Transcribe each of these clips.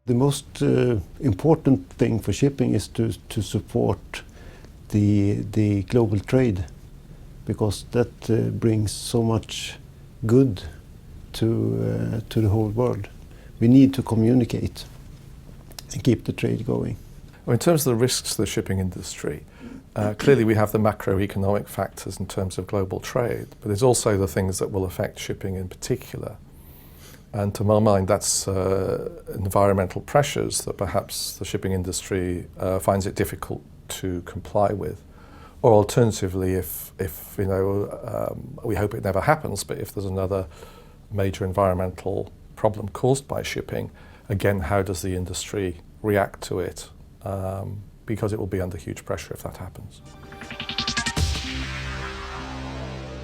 The most important thing for shipping is to support the global trade, because that brings so much good to the whole world. We need to communicate and keep the trade going. Well, in terms of the risks to the shipping industry, clearly we have the macroeconomic factors in terms of global trade, but there's also the things that will affect shipping in particular. And to my mind, that's environmental pressures that perhaps the shipping industry finds it difficult to comply with. Or alternatively, if we hope it never happens, but if there's another major environmental problem caused by shipping, again, how does the industry react to it? Because it will be under huge pressure if that happens.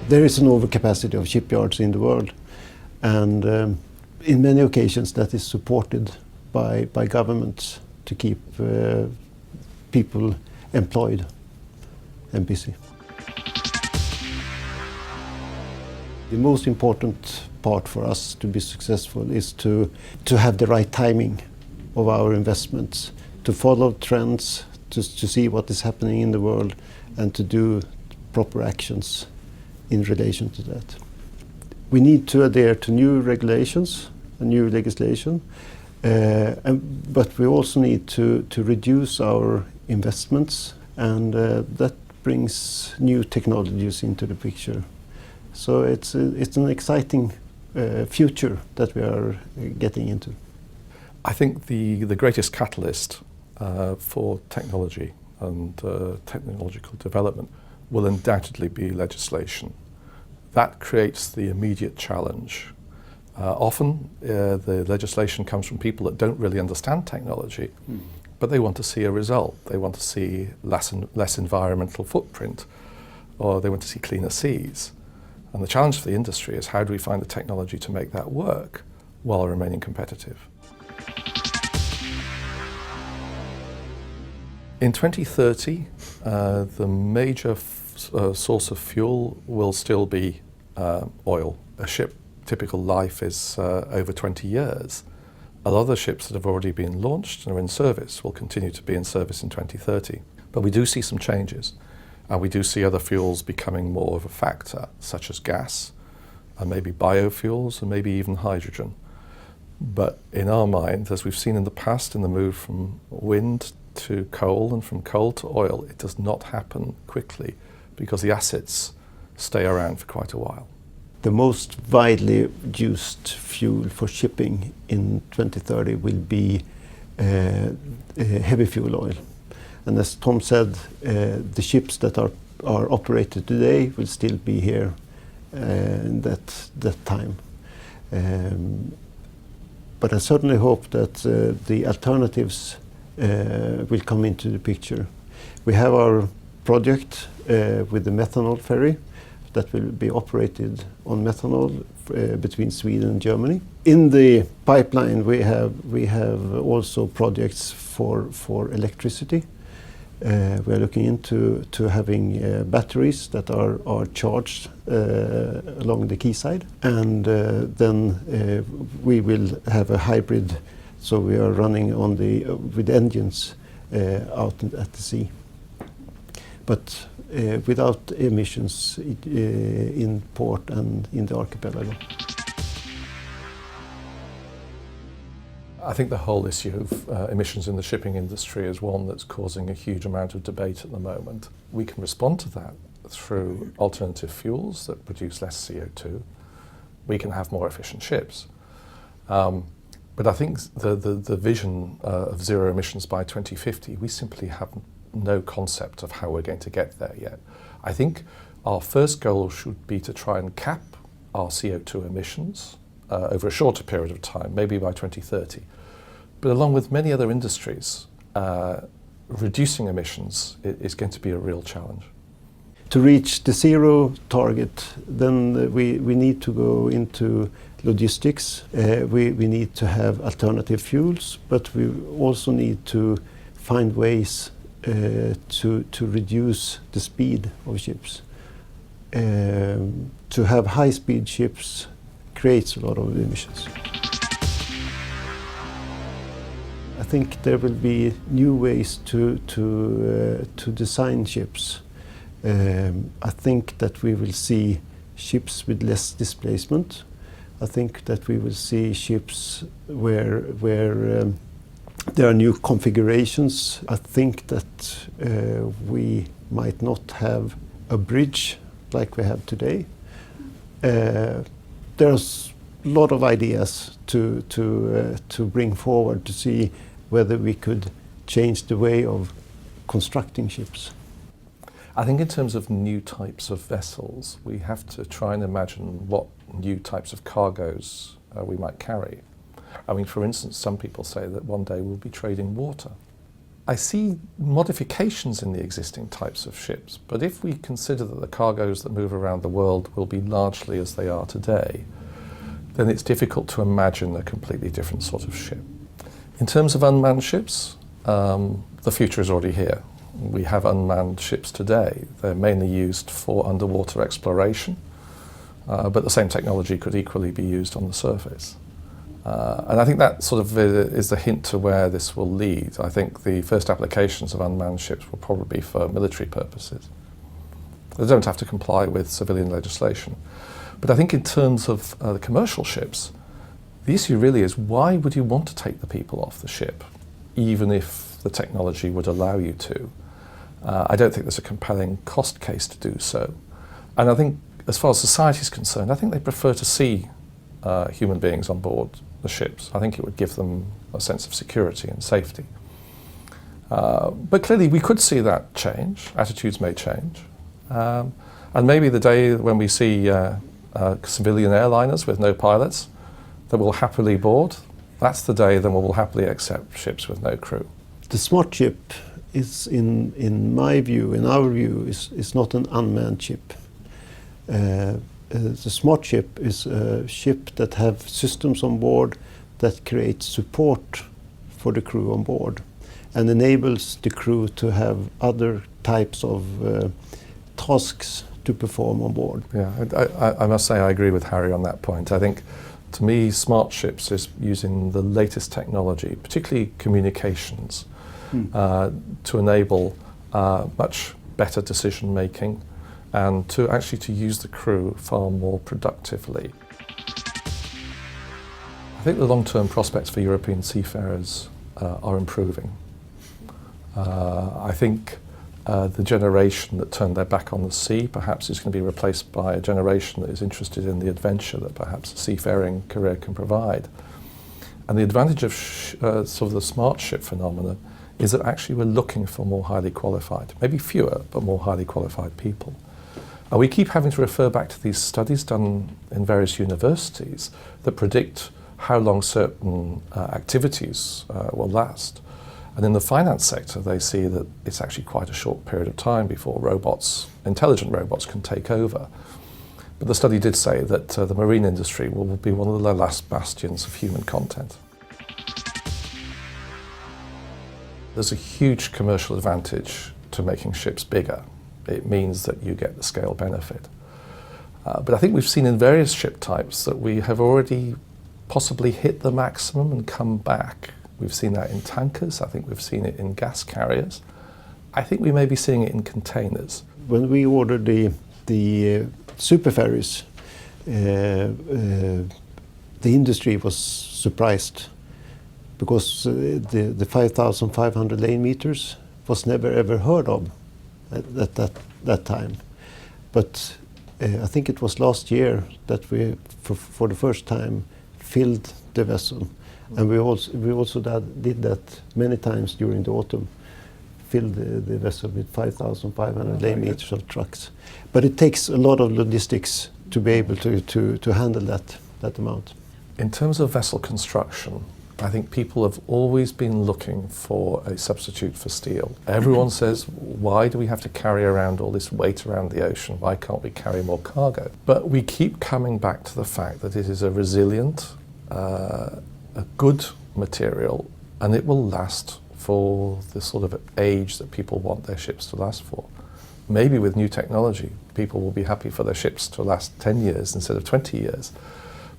There is an overcapacity of shipyards in the world, and in many occasions that is supported by governments to keep people employed and busy. The most important part for us to be successful is to have the right timing of our investments, to follow trends, to see what is happening in the world, and to do proper actions in relation to that. We need to adhere to new regulations and new legislation, but we also need to reduce our investments, and that brings new technologies into the picture. So it's an exciting future that we are getting into. I think the greatest catalyst for technology and technological development will undoubtedly be legislation. That creates the immediate challenge. Often the legislation comes from people that don't really understand technology, but they want to see a result. They want to see less environmental footprint, or they want to see cleaner seas. And the challenge for the industry is, how do we find the technology to make that work while remaining competitive? In 2030, the major source of fuel will still be oil. A ship typical life is over 20 years. A lot of the ships that have already been launched and are in service will continue to be in service in 2030. But we do see some changes, and we do see other fuels becoming more of a factor, such as gas, and maybe biofuels, and maybe even hydrogen. But in our mind, as we've seen in the past in the move from wind to coal and from coal to oil, it does not happen quickly because the assets stay around for quite a while. The most widely used fuel for shipping in 2030 will be heavy fuel oil. And as Tom said, the ships that are operated today will still be here in that time. But I certainly hope that the alternatives will come into the picture. We have our project with the methanol ferry that will be operated on methanol between Sweden and Germany. In the pipeline, we have also projects for electricity. We are looking into having batteries that are charged along the quayside, and then we will have a hybrid. So we are running with engines out at the sea, but without emissions in port and in the archipelago. I think the whole issue of emissions in the shipping industry is one that's causing a huge amount of debate at the moment. We can respond to that through alternative fuels that produce less CO2. We can have more efficient ships. But I think the vision of zero emissions by 2050, we simply have no concept of how we're going to get there yet. I think our first goal should be to try and cap our CO2 emissions over a shorter period of time, maybe by 2030. But along with many other industries, reducing emissions is going to be a real challenge. To reach the zero target, then we need to go into logistics. We need to have alternative fuels, but we also need to find ways to reduce the speed of ships. To have high-speed ships creates a lot of emissions. think there will be new ways to design ships. I think that we will see ships with less displacement. I think that we will see ships where there are new configurations. I think that we might not have a bridge like we have today. There's a lot of ideas to bring forward to see whether we could change the way of constructing ships. I think in terms of new types of vessels, we have to try and imagine what new types of cargoes we might carry. I mean, for instance, some people say that one day we'll be trading water. I see modifications in the existing types of ships, but if we consider that the cargoes that move around the world will be largely as they are today, then it's difficult to imagine a completely different sort of ship. In terms of unmanned ships, the future is already here. We have unmanned ships today. They're mainly used for underwater exploration, but the same technology could equally be used on the surface. And I think that sort of is the hint to where this will lead. I think the first applications of unmanned ships will probably be for military purposes. They don't have to comply with civilian legislation. But I think in terms of the commercial ships, the issue really is, why would you want to take the people off the ship, even if the technology would allow you to? I don't think there's a compelling cost case to do so. And I think as far as society is concerned, I think they prefer to see human beings on board the ships. I think it would give them a sense of security and safety. But clearly we could see that change. Attitudes may change. And maybe the day when we see civilian airliners with no pilots that will happily board, that's the day then we'll happily accept ships with no crew. The smart ship is, in my view, in our view, is not an unmanned ship. The smart ship is a ship that have systems on board that create support for the crew on board and enables the crew to have other types of tasks to perform on board. Yeah, I must say I agree with Harry on that point. I think, to me, smart ships is using the latest technology, particularly communications, to enable much better decision making and to actually to use the crew far more productively. I think the long-term prospects for European seafarers are improving. I think the generation that turned their back on the sea perhaps is going to be replaced by a generation that is interested in the adventure that perhaps a seafaring career can provide. And the advantage of sort of the smart ship phenomenon is that actually we're looking for more highly qualified, maybe fewer, but more highly qualified people. We keep having to refer back to these studies done in various universities that predict how long certain activities will last. And in the finance sector, they see that it's actually quite a short period of time before robots, intelligent robots, can take over. But the study did say that the marine industry will be one of the last bastions of human content. There's a huge commercial advantage to making ships bigger. It means that you get the scale benefit. But I think we've seen in various ship types that we have already possibly hit the maximum and come back. We've seen that in tankers. I think we've seen it in gas carriers. I think we may be seeing it in containers. When we ordered the seafarers, the industry was surprised because the 5,500 lane meters was never ever heard of at that time. But I think it was last year that we, for the first time, filled the vessel. And we also did that many times during the autumn, filled the vessel with 5,500 lane meters of trucks. But it takes a lot of logistics to be able to handle that amount. In terms of vessel construction, I think people have always been looking for a substitute for steel. Everyone says, why do we have to carry around all this weight around the ocean? Why can't we carry more cargo? But we keep coming back to the fact that it is a resilient, a good material, and it will last for the sort of age that people want their ships to last for. Maybe with new technology, people will be happy for their ships to last 10 years instead of 20 years.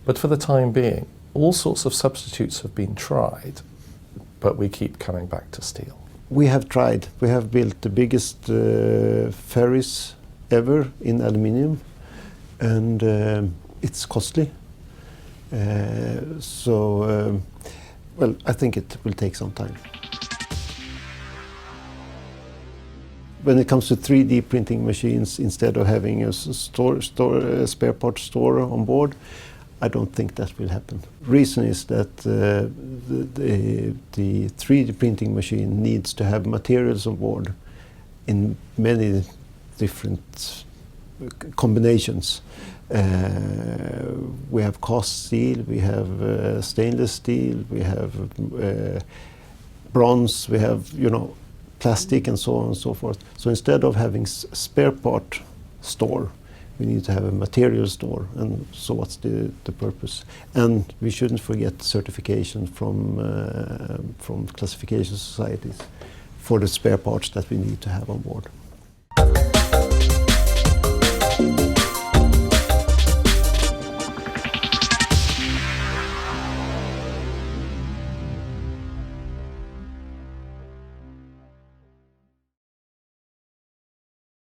But for the time being, all sorts of substitutes have been tried but we keep coming back to steel. We have tried. We have built the biggest ferries ever in aluminium, and it's costly. Well, I think it will take some time. When it comes to 3D printing machines, instead of having a spare parts store on board, I don't think that will happen. Reason is that the 3D printing machine needs to have materials on board in many different combinations. We have cast steel, we have stainless steel, we have bronze, we have, you know, plastic and so on and so forth. So instead of having spare part store, we need to have a material store, and so what's the purpose? And we shouldn't forget certification from classification societies for the spare parts that we need to have on board.